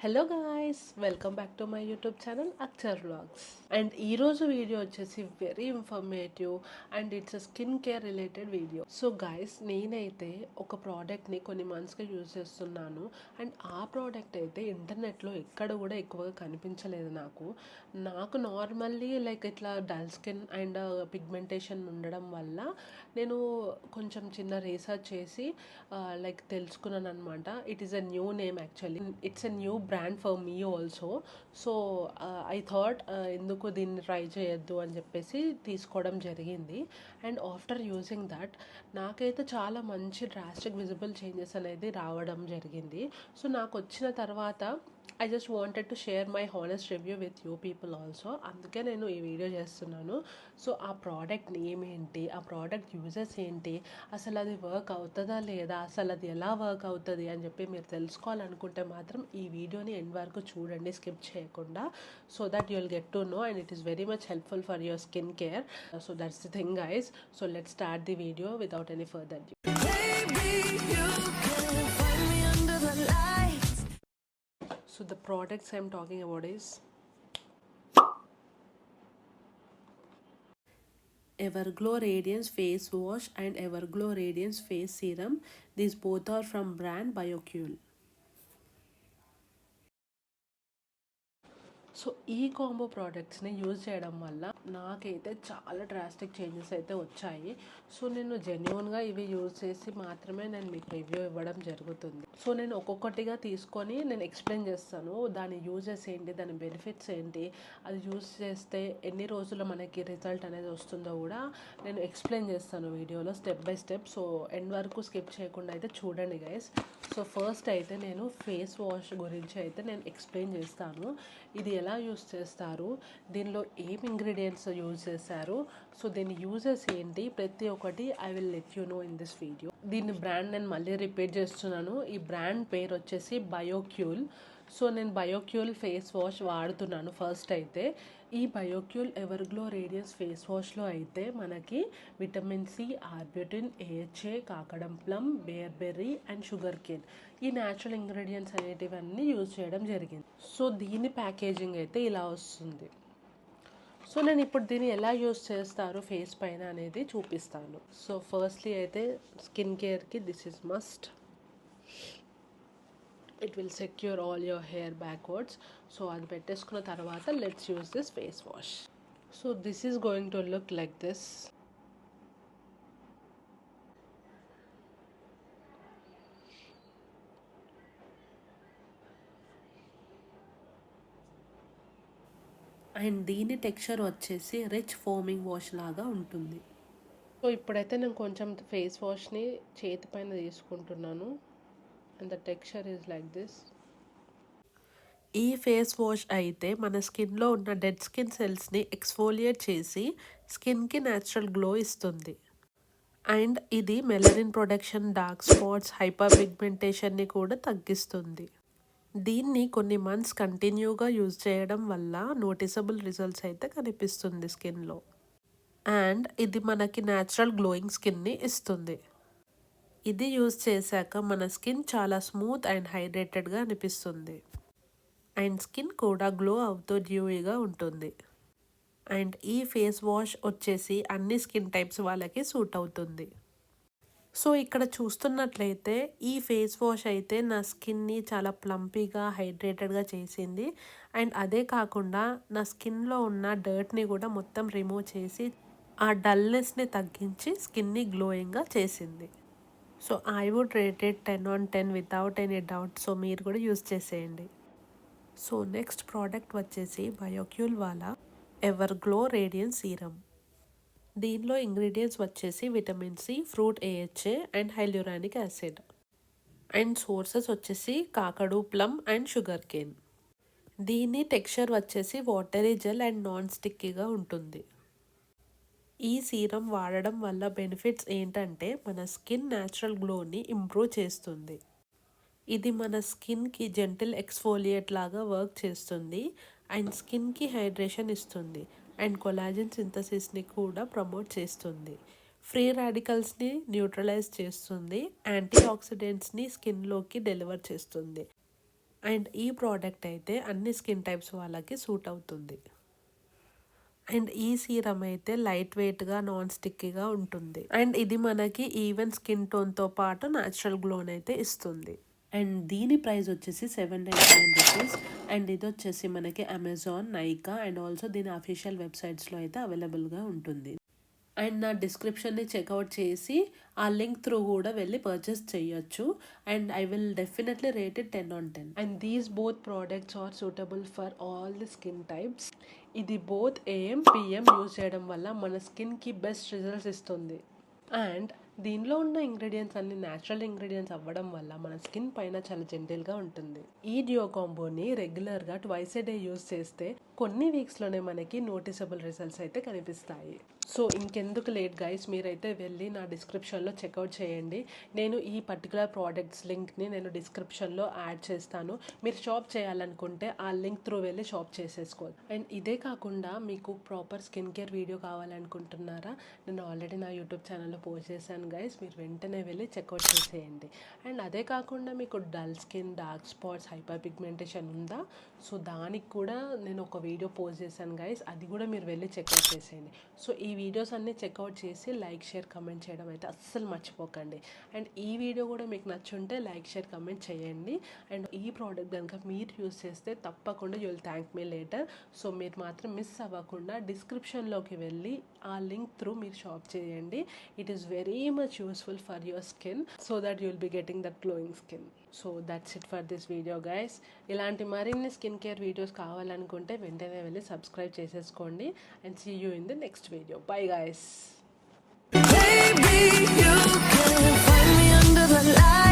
Hello guys, welcome back to my YouTube channel Akshar vlogs. And ఈరోజు video వచ్చేసి very informative and it's skin care related video. So guys, నేనైతే ఒక ప్రోడక్ట్ని కొన్ని మంత్స్గా యూజ్ చేస్తున్నాను. అండ్ ఆ ప్రోడక్ట్ అయితే ఇంటర్నెట్లో ఎక్కడ కూడా ఎక్కువగా కనిపించలేదు నాకు నార్మల్లీ లైక్ ఇట్లా డల్ స్కిన్ అండ్ పిగ్మెంటేషన్ ఉండడం వల్ల నేను కొంచెం చిన్న రీసెర్చ్ చేసి లైక్ తెలుసుకున్నాను అనమాట. It is a new name actually, it's a new brand for me also. So I thought ఎందుకు దీన్ని ట్రై చేయొద్దు అని చెప్పేసి తీసుకోవడం జరిగింది. అండ్ ఆఫ్టర్ యూజింగ్ దట్ నాకైతే చాలా మంచి డ్రాస్టిక్ విజిబుల్ చేంజెస్ అనేది రావడం జరిగింది. సో నాకు వచ్చిన తర్వాత I just wanted to share my honest review with you people also. అందుకే నేను ఈ వీడియో చేస్తున్నాను. సో ఆ ప్రోడక్ట్ నేమ్ ఏంటి, ఆ ప్రోడక్ట్ యూజెస్ ఏంటి, అసలు అది వర్క్ అవుతుందా లేదా, అసలు అది ఎలా వర్క్ అవుతుంది అని చెప్పి మీరు తెలుసుకోవాలనుకుంటే మాత్రం ఈ వీడియోని ఎండ్ వరకు చూడండి, స్కిప్ చేయకుండా. So that you will get to know and it is very much helpful for your skin care. So that's the thing guys. So let's start the video without any further due. So the products I'm talking about is Everglow Radiance Face Wash and Everglow Radiance Face Serum. These both are from brand BioCule. So ఈ combo ప్రోడక్ట్స్ని use చేయడం వల్ల నాకైతే చాలా drastic changes అయితే వచ్చాయి. So నేను జెన్యున్గా ఇవి యూజ్ చేసి మాత్రమే నేను మీకు రివ్యూ ఇవ్వడం జరుగుతుంది. సో నేను ఒక్కొక్కటిగా తీసుకొని నేను ఎక్స్ప్లెయిన్ చేస్తాను, దాని యూజెస్ ఏంటి, దాని బెనిఫిట్స్ ఏంటి, అది యూజ్ చేస్తే ఎన్ని రోజుల్లో మనకి రిజల్ట్ అనేది వస్తుందో కూడా నేను ఎక్స్ప్లెయిన్ చేస్తాను వీడియోలో step by step. So end వరకు స్కిప్ చేయకుండా అయితే చూడండి గైస్. సో ఫస్ట్ అయితే నేను ఫేస్ వాష్ గురించి అయితే నేను ఎక్స్ప్లెయిన్ చేస్తాను. ఇది ఎలా యూజ్ చేస్తారు, దీనిలో ఏం ఇంగ్రీడియంట్స్ యూజ్ చేశారు, సో దీని యూజెస్ ఏంటి, ప్రతి ఒక్కటి I will let you know in this video. దీని బ్రాండ్ నేను మళ్ళీ రిపీట్ చేస్తున్నాను. ఈ బ్రాండ్ పేరు వచ్చేసి బయోక్యూల్. సో నేను బయోక్యూల్ ఫేస్ వాష్ వాడుతున్నాను. ఫస్ట్ అయితే ఈ బయోక్యూల్ ఎవర్గ్లో రేడియన్స్ ఫేస్ వాష్లో అయితే మనకి vitamin C, arbutin, AHA, kakadu plum, bearberry and sugarcane, ఈ న్యాచురల్ ఇంగ్రీడియంట్స్ అనేటివన్నీ యూజ్ చేయడం జరిగింది. సో దీని ప్యాకేజింగ్ అయితే ఇలా వస్తుంది. సో నేను ఇప్పుడు దీన్ని ఎలా యూజ్ చేస్తారు ఫేస్ పైన అనేది చూపిస్తాను. సో ఫస్ట్లీ అయితే స్కిన్ కేర్కి this is must. It will secure all your hair backwards. So అది పెట్టేసుకున్న తర్వాత let's use this face wash. So this is going to look like this. And దీని టెక్స్చర్ వచ్చేసి రిచ్ ఫోమింగ్ వాష్ లాగా ఉంటుంది. So ఇప్పుడైతే నేను కొంచెం ఫేస్ వాష్ని చేతి పైన తీసుకుంటున్నాను and the texture is like this. ఈ ఫేస్ వాష్ అయితే మన స్కిన్లో ఉన్న డెడ్ స్కిన్ సెల్స్ని ఎక్స్ఫోలియేట్ చేసి స్కిన్కి న్యాచురల్ గ్లో ఇస్తుంది. అండ్ ఇది melanin production, dark spots, hyper పిగ్మెంటేషన్ని కూడా తగ్గిస్తుంది. దీన్ని కొన్ని మంత్స్ కంటిన్యూగా యూజ్ చేయడం వల్ల నోటిసబుల్ రిజల్ట్స్ అయితే కనిపిస్తుంది స్కిన్లో. అండ్ ఇది మనకి న్యాచురల్ గ్లోయింగ్ స్కిన్ని ఇస్తుంది. ఇది యూజ్ చేశాక మన స్కిన్ చాలా స్మూత్ అండ్ హైడ్రేటెడ్గా అనిపిస్తుంది. అండ్ స్కిన్ కూడా గ్లో అవుతూ డ్యూయిగా ఉంటుంది. అండ్ ఈ ఫేస్ వాష్ వచ్చేసి అన్ని స్కిన్ టైప్స్ వాళ్ళకి సూట్ అవుతుంది. సో ఇక్కడ చూస్తున్నట్లయితే ఈ ఫేస్ వాష్ అయితే నా స్కిన్ని చాలా ప్లంపీగా, హైడ్రేటెడ్గా చేసింది. అండ్ అదే కాకుండా నా స్కిన్లో ఉన్న డర్ట్ని కూడా మొత్తం రిమూవ్ చేసి ఆ డల్నెస్ని తగ్గించి స్కిన్ని గ్లోయింగ్గా చేసింది. So I would rated 10/10 without any doubt. So మీరు కూడా యూజ్ చేసేయండి. సో నెక్స్ట్ ప్రోడక్ట్ వచ్చేసి బయోక్యూల్ వాళ్ళ ఎవర్గ్లో రేడియన్స్ సీరమ్. దీనిలో ఇంగ్రీడియంట్స్ వచ్చేసి vitamin C, fruit AHA and hyaluronic acid. And sources వచ్చేసి kakadu plum and sugarcane. దీని texture వచ్చేసి వాటరీ జెల్ అండ్ నాన్ స్టిక్కీగా ఉంటుంది. ఈ సీరం వాడడం వల్ల బెనిఫిట్స్ ఏంటంటే మన స్కిన్ న్యాచురల్ గ్లోని ఇంప్రూవ్ చేస్తుంది. ఇది మన స్కిన్కి జెంటిల్ ఎక్స్ఫోలియేట్ లాగా వర్క్ చేస్తుంది అండ్ స్కిన్కి హైడ్రేషన్ ఇస్తుంది అండ్ కొలాజిన్ సింథసిస్ని కూడా ప్రమోట్ చేస్తుంది. ఫ్రీ రాడికల్స్ని న్యూట్రలైజ్ చేస్తుంది, యాంటీ ఆక్సిడెంట్స్ని స్కిన్లోకి డెలివర్ చేస్తుంది. అండ్ ఈ ప్రోడక్ట్ అయితే అన్ని స్కిన్ టైప్స్ వాళ్ళకి సూట్ అవుతుంది. అండ్ ఈ సీరం అయితే లైట్ వెయిట్గా నాన్ స్టిక్కీగా ఉంటుంది. అండ్ ఇది మనకి ఈవెన్ స్కిన్ టోన్తో పాటు న్యాచురల్ గ్లోనైతే ఇస్తుంది. అండ్ దీని ప్రైస్ వచ్చేసి 799 రూపీస్. అండ్ ఇది వచ్చేసి మనకి అమెజాన్, నైకా అండ్ ఆల్సో దీని అఫీషియల్ వెబ్సైట్స్లో అయితే అవైలబుల్గా ఉంటుంది. అండ్ నా డిస్క్రిప్షన్ని చెక్అవుట్ చేసి ఆ లింక్ త్రూ కూడా వెళ్ళి పర్చేస్ చేయొచ్చు. And I will definitely rate it 10/10. And these both products are suitable for all the skin types. ఇది బోత్ AM, PM యూజ్ చేయడం వల్ల మన స్కిన్కి బెస్ట్ రిజల్ట్స్ ఇస్తుంది. అండ్ దీనిలో ఉన్న ఇంగ్రీడియంట్స్ అన్ని న్యాచురల్ ఇంగ్రీడియంట్స్ అవ్వడం వల్ల మన స్కిన్ పైన చాలా జెంటిల్గా ఉంటుంది. ఈ డియో కాంబోని రెగ్యులర్గా ట్వైస్ ఏ డే యూజ్ చేస్తే కొన్ని వీక్స్లోనే మనకి నోటిసబుల్ రిజల్ట్స్ అయితే కనిపిస్తాయి. సో ఇంకెందుకు లేట్ గైస్, మీరైతే వెళ్ళి నా డిస్క్రిప్షన్లో చెక్అవుట్ చేయండి. నేను ఈ పర్టికులర్ ప్రోడక్ట్స్ లింక్ని నేను డిస్క్రిప్షన్లో యాడ్ చేస్తాను. మీరు షాప్ చేయాలనుకుంటే ఆ లింక్ త్రూ వెళ్ళి షాప్ చేసేసుకోవాలి. అండ్ ఇదే కాకుండా మీకు ప్రాపర్ స్కిన్ కేర్ వీడియో కావాలనుకుంటున్నారా, నేను ఆల్రెడీ నా యూట్యూబ్ ఛానల్లో పోస్ట్ చేశాను గైస్, మీరు వెంటనే వెళ్ళి చెక్అవుట్ చేసేయండి. అండ్ అదే కాకుండా మీకు dull skin, dark spots, hyper pigmentation ఉందా, సో దానికి కూడా నేను ఒక వీడియో పోస్ట్ చేశాను గైస్, అది కూడా మీరు వెళ్ళి చెక్అవుట్ చేసేయండి. సో ఈ వీడియోస్ అన్నీ చెక్అవుట్ చేసి లైక్, షేర్, కమెంట్ చేయడం అయితే అస్సలు మర్చిపోకండి. అండ్ ఈ వీడియో కూడా మీకు నచ్చుంటే లైక్, షేర్, కమెంట్ చేయండి. అండ్ ఈ ప్రోడక్ట్ కనుక మీరు యూస్ చేస్తే తప్పకుండా you will thank me later. So మీరు మాత్రం మిస్ అవ్వకుండా డిస్క్రిప్షన్లోకి వెళ్ళి ఆ లింక్ త్రూ మీరు షాప్ చేయండి. It is very much useful for your skin so that you will be getting that glowing skin. So that's it for this video guys. ఇలాంటి మరిన్ని skin care videos కావాలనుకుంటే వెంటనే వెళ్ళి సబ్స్క్రైబ్ చేసేసుకోండి. And see you in the next video. Bye guys. Baby, you can find me under the light.